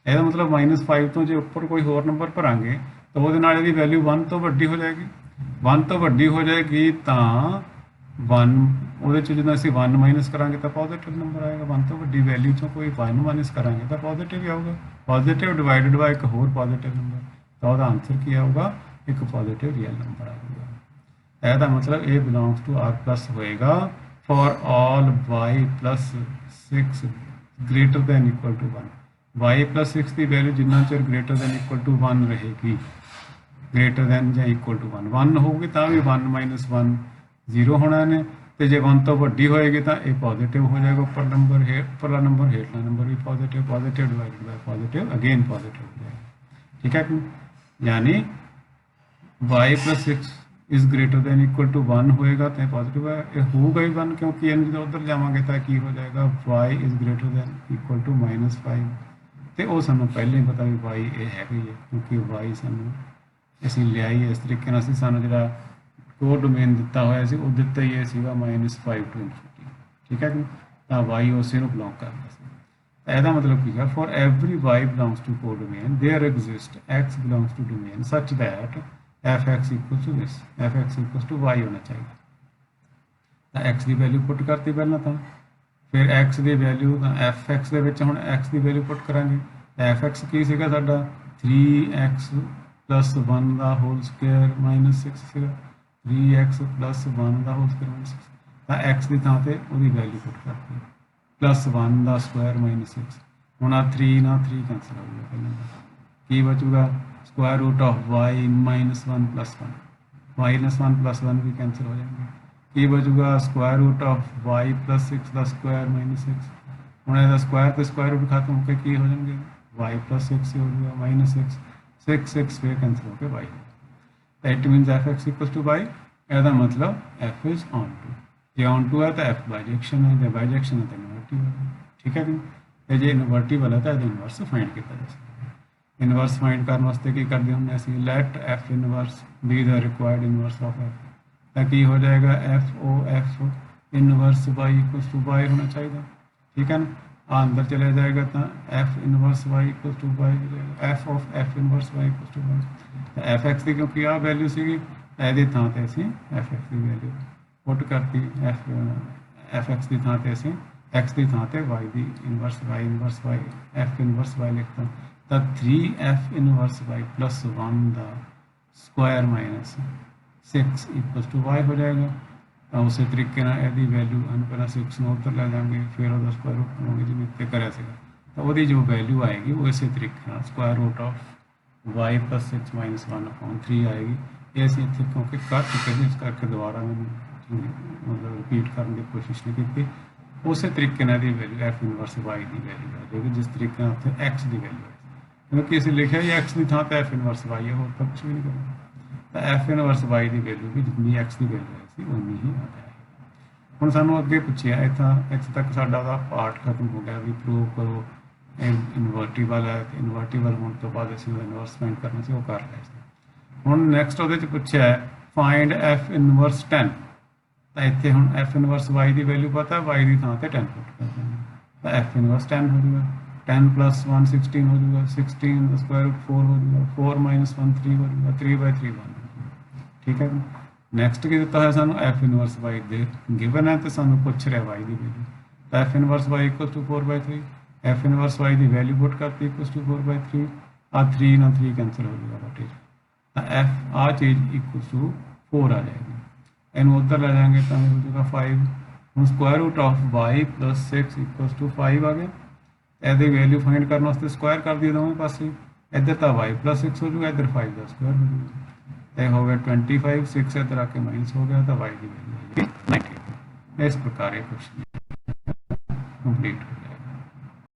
ਇਹਦਾ ਮਤਲਬ -5 ਤੋਂ ਜੇ ਉੱਪਰ ਕੋਈ ਹੋਰ ਨੰਬਰ ਭਰਾਂਗੇ ਤਾਂ ਉਹਦੇ ਨਾਲ ਇਹਦੀ ਵੈਲਿਊ 1 ਤੋਂ ਵੱਡੀ ਹੋ ਜਾਏਗੀ। 1 ਤੋਂ ਵੱਡੀ ਹੋ ਜਾਏਗੀ ਤਾਂ 1 ਉਹਦੇ 'ਚ ਜਦੋਂ ਅਸੀਂ 1 ਮਾਈਨਸ ਕਰਾਂਗੇ ਤਾਂ ਪੋਜ਼ਿਟਿਵ ਨੰਬਰ ਆਏਗਾ। 1 ਤੋਂ ਵੱਡੀ ਵੈਲਿਊ 'ਚੋਂ ਕੋਈ 1 ਮਾਈਨਸ ਕਰਾਂਗੇ ਤਾਂ ਪੋਜ਼ਿਟਿਵ ਹੀ ਆਊਗਾ। ਪੋਜ਼ਿਟਿਵ ਡਿਵਾਈਡਡ ਬਾਈ ਇੱਕ ਹੋਰ ਪੋਜ਼ਿਟਿਵ ਨੰਬਰ, ਤਾਂ ਉਹਦਾ ਆਨਸਰ ਕੀ ਆਊਗਾ ਇੱਕ ਪੋਜ਼ਿਟਿਵ ਰੀਅਲ ਨੰਬਰ ਆਊਗਾ। ਇਹਦਾ ਮਤਲਬ ਇਹ ਬਿਲੋਂਗਸ ਟੂ r ਪਲੱਸ ਹੋਏਗਾ for all y + 6 greater than equal to 1। y + 6 the value ਜਿੰਨਾ ਚਿਰ greater than equal to 1 ਰਹੇਗੀ, greater than ਜਾਂ equal to 1 ਹੋਊਗੀ ਤਾਂ ਵੀ 1 - 1 0 ਹੋਣਾ ਨੇ, ਤੇ ਜੇ 1 ਤੋਂ ਵੱਡੀ ਹੋਏਗੀ ਤਾਂ ਇਹ ਪੋਜ਼ਿਟਿਵ ਹੋ ਜਾਏਗਾ। ਉੱਪਰਲਾ ਨੰਬਰ ਹੇਠਲਾ ਨੰਬਰ ਵੀ positive divided by positive again positive ਹੋ ਜਾਏਗਾ। ਠੀਕ ਹੈ ਕਿ यानी y + 6 is greater than equal to 1 होएगा तो पॉजिटिव है, ये होगा ही 1 क्योंकि इन जो उधर जावांगे तो की हो जाएगा y is greater than equal to -5 तो वो सानू पहले ही पता भी y ये है ही है क्योंकि y सानू ਅਸੀਂ ਲਿਆ ਹੀ ਇਸ ਤਰੀਕੇ ਨਾਲ ਸੀ। ਸਾਨੂੰ ਜਿਹੜਾ ਕੋ ਡੋਮੇਨ ਦਿੱਤਾ ਹੋਇਆ ਸੀ ਉਹ ਦਿੱਤਾ ਹੀ ਇਹ ਸੀਗਾ -5 to ∞। ਠੀਕ ਹੈ ਕਿ ਤਾਂ y ਉਸੇ ਨੂੰ ਬਿਲੋਂਗ ਕਰਦਾ ਸੀ। ਇਹਦਾ ਮਤਲਬ ਕੀ ਹੈ for every y belongs to codomain there exists x belongs to domain such that f(x) equals to this, f(x) equals to y ਹੋਣਾ ਚਾਹੀਦਾ। ਤਾਂ x ਦੀ ਵੈਲਿਊ ਪੁੱਟ ਕਰਤੀ ਪਹਿਲਾਂ, ਤਾਂ ਫਿਰ x ਦੀ ਵੈਲਿਊ ਤਾਂ f(x) ਦੇ ਵਿੱਚ ਹੁਣ x ਦੀ ਵੈਲਿਊ ਪੁੱਟ ਕਰਾਂਗੇ। f(x) ਕੀ ਸੀਗਾ ਸਾਡਾ 3x + 1 ਦਾ ਹੋਲ ਸਕੁਅਰ -6 ਸੀਗਾ, 3x + 1 ਦਾ ਹੋਲ ਸਕੁਅਰ -6 ਤਾਂ x ਦੀ ਥਾਂ ਤੇ ਉਹਦੀ ਵੈਲਿਊ ਪੁੱਟ ਕਰਤੀ +1 ਦਾ ਸਕੁਅਰ -6। ਹੁਣ ਆ 3 ਨਾਲ 3 ਕੈਂਸਲ ਹੋ ਗਿਆ, ਪਹਿਲਾਂ ਕੀ ਬਚੂਗਾ स्क्वायर रूट ऑफ y -1 + 1 -1 + 1 भी कैंसिल हो जाएंगे। ये बचूगा स्क्वायर रूट ऑफ y + 6 का स्क्वायर -6। हूँ यदा स्क्वायर तो स्क्वायर रूट खत्म होकर की हो जाएंगे y + 6 हो जाएगा -6 6 फिर कैंसिल होकर y। It मीनस f(x) = y। यदा मतलब f इज ऑन टू, जे ऑन टू है तो f बाइजेक्शन है, जो बाइजेक्शन है तो इनवर्टिबल है। ठीक है कि जे इनवर्टिबल है तो इनवर्स फाइंड किया जा सकता है। इनवर्स फाइंड करने वास्ते की करते हमने ऐसी let f inverse be the required inverse of f, ताकि हो जाएगा f इनवर्स y = y होना चाहिए। ठीक है ना, अंदर चले जाएगा तो f inverse y = y f of f inverse y = y। तो f(x) की क्योंकि आ वैल्यू सी ਇਹਦੀ ਥਾਂ ਤੇ ਅਸੀਂ f(x) ਦੀ ਵੈਲਿਊ ਪੁੱਟ ਕਰਤੀ, f(x) ਦੀ ਥਾਂ ਤੇ ਅਸੀਂ x ਦੀ ਥਾਂ ਤੇ y ਦੀ inverse y f inverse y लिखता तो 3f इनवर्स y + 1 ਦਾ ਸਕੁਆਇਰ -6 = y ਹੋ ਜਾएगा। तो उस तरीके ਨਾਲ ਇਹਦੀ ਵੈਲਿਊ ਹਨ ਪਹਿਲਾਂ 6 ਨੂੰ ਉੱਧਰ ਲੈ ਜਾਵਾਂਗੇ ਫਿਰ ਉਹਦਾ ਸਕੁਆਇਰ ਰੂਟ ਬਣਾਵਾਂਗੇ ਜਿਵੇਂ ਇੱਥੇ ਕਰਿਆ ਸੀਗਾ, ਤਾਂ ਉਹਦੀ ਜੋ ਵੈਲਿਊ ਆਏਗੀ ਉਹ ਇਸੇ ਤਰੀਕੇ ਨਾਲ ਸਕੁਆਇਰ ਰੂਟ ਆਫ y + 6 - 1/3 ਆਏਗੀ। ਇਹ ਅਸੀਂ ਇੱਥੇ ਕਿਉਂਕਿ ਕਰ ਚੁੱਕੇ ਸੀ ਇਸ ਕਰਕੇ ਦੁਬਾਰਾ ਮੈਨੂੰ ਮਤਲਬ ਰਿਪੀਟ ਕਰਨ ਦੀ ਕੋਸ਼ਿਸ਼ ਨਹੀਂ ਕੀਤੀ। ਉਸੇ ਤਰੀਕੇ ਨਾਲ ਇਹਦੀ ਵੈਲਿਊ f ਇਨਵਰਸ y ਦੀ ਵੈਲਿਊ ਆ ਜਾਏਗੀ, ਜਿਸ ਤਰੀਕੇ ਨਾਲ ਉੱਥੇ x ਦੀ ਵੈਲਿਊ ਹੈ, ਕਿਉਂਕਿ ਅਸੀਂ ਲਿਖਿਆ ਹੀ x ਦੀ ਥਾਂ ਤੇ f ਇਨਵਰਸ y ਹੈ, ਹੋਰ ਤਾਂ ਕੁਝ ਵੀ ਨਹੀਂ ਕਰਨਾ। ਤਾਂ f ਇਨਵਰਸ y ਦੀ ਵੈਲਿਊ ਵੀ ਜਿੰਨੀ x ਦੀ ਵੈਲਿਊ ਹੈ ਸੀ ਉਨੀ ਹੀ ਆ ਜਾਏਗੀ। ਹੁਣ ਸਾਨੂੰ ਅੱਗੇ ਪੁੱਛਿਆ ਇੱਥੇ ਤੱਕ ਸਾਡਾ ਦਾ ਪਾਰਟ ਖਤਮ ਹੋ ਗਿਆ ਵੀ ਪ੍ਰੂਵ ਕਰੋ ਇਨਵਰਟੀਬਲ ਹੈ, ਤੇ ਇਨਵਰਟੀਬਲ ਹੋਣ ਤੋਂ ਬਾਅਦ ਅਸੀਂ ਉਹਦਾ ਇਨਵਰਸ ਫਾਈਂਡ ਕਰਨਾ ਸੀ, ਉਹ ਕਰ ਲਿਆ ਸੀ। ਹੁਣ ਨੈਕਸਟ ਉਹਦੇ 'ਚ ਪੁੱਛਿਆ ਹੈ ਫਾਈਂਡ f ਇਨਵਰਸ 10, ਤਾਂ ਇੱਥੇ ਹੁਣ f ਇਨਵਰਸ y ਦੀ ਵੈਲਿਊ ਪਤਾ, y ਦੀ ਥਾਂ ਤੇ 10 ਪੁੱਟ ਕਰ ਦਿੰਦੇ, ਤਾਂ f ਇਨਵਰਸ 10 ਹੋ ਜਾਊਗਾ, 10 plus 1 16 ਹੋ ਜਾਊਗਾ, 16 ਦਾ ਸਕੁਆਇਰ ਰੂਟ 4 ਹੋ ਜਾਊਗਾ, 4 minus 1 3 ਹੋ ਜਾਊਗਾ, 3/3 ਬਣ ਜਾਊਗਾ। ਠੀਕ ਹੈ ਜੀ। ਨੈਕਸਟ ਕੀ ਦਿੱਤਾ ਹੋਇਆ ਸਾਨੂੰ f ਇਨਵਰਸ y ਦੇ ਗਿਵਨ ਹੈ, ਤੇ ਸਾਨੂੰ ਪੁੱਛ ਰਿਹਾ y ਦੀ ਵੈਲਿਊ, ਤਾਂ f inverse y 4/3, f inverse y ਦੀ ਵੈਲਿਊ ਪੁੱਟ ਕਰਤੀ 4/3, ਆ 3 ਨਾਲ 3 ਕੈਂਸਲ ਹੋ ਜਾਊਗਾ, ਵਾਟ ਇਜ਼, ਤਾਂ f ਆ ਚੀਜ਼ 4 ਆ ਜਾਏਗੀ। ਇਹਨੂੰ ਉੱਧਰ ਲੈ ਜਾएंगे ਤਾਂ ਹੋ ਜਾਊਗਾ 5। ਹੁਣ ਸਕੁਆਇਰ ਰੂਟ ਆਫ y + 6 = 5 ਆ ਗਿਆ। ਇਹਦੀ ਵੈਲਿਊ ਫਾਈਂਡ ਕਰਨ ਵਾਸਤੇ ਸਕੁਆਇਰ ਕਰ ਦਿਓ ਦੋਵੇਂ ਪਾਸੇ, ਇੱਧਰ ਤਾਂ y + 6 ਹੋ ਜਾਊਗਾ, ਇੱਧਰ 5 ਦਾ ਸਕੁਆਇਰ ਹੋ ਜਾਊਗਾ, ਇਹ ਹੋ ਗਿਆ 25, 6 ਇੱਧਰ ਆ ਕੇ ਮਾਈਨਸ ਹੋ ਗਿਆ, ਤਾਂ y ਦੀ ਵੈਲਿਊ 90। ਇਸ ਪ੍ਰਕਾਰ ਇਹ ਕੁਐਸਚਨ ਕੰਪਲੀਟ